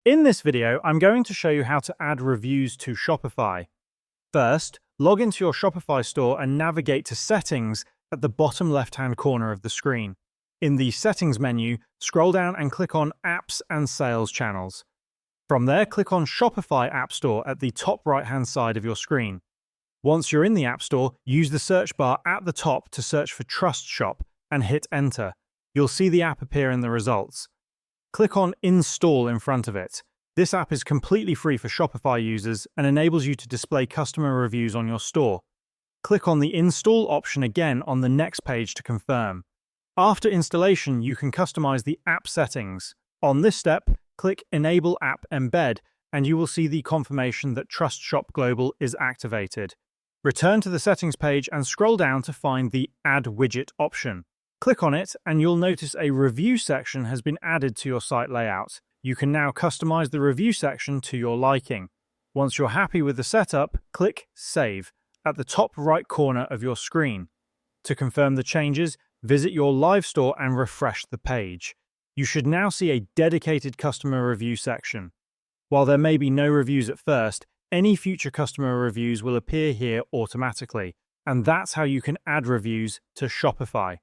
In this video, I'm going to show you how to add reviews to Shopify. First, log into your Shopify store and navigate to Settings at the bottom left-hand corner of the screen. In the Settings menu, scroll down and click on Apps and Sales Channels. From there, click on Shopify App Store at the top right-hand side of your screen. Once you're in the App Store, use the search bar at the top to search for Trust Shop and hit Enter. You'll see the app appear in the results. Click on Install in front of it. This app is completely free for Shopify users and enables you to display customer reviews on your store. Click on the Install option again on the next page to confirm. After installation, you can customize the app settings. On this step, click Enable App Embed and you will see the confirmation that Trust Shop Global is activated. Return to the settings page and scroll down to find the Add Widget option. Click on it and you'll notice a review section has been added to your site layout. You can now customize the review section to your liking. Once you're happy with the setup, click Save at the top right corner of your screen. To confirm the changes, visit your live store and refresh the page. You should now see a dedicated customer review section. While there may be no reviews at first, any future customer reviews will appear here automatically, and that's how you can add reviews to Shopify.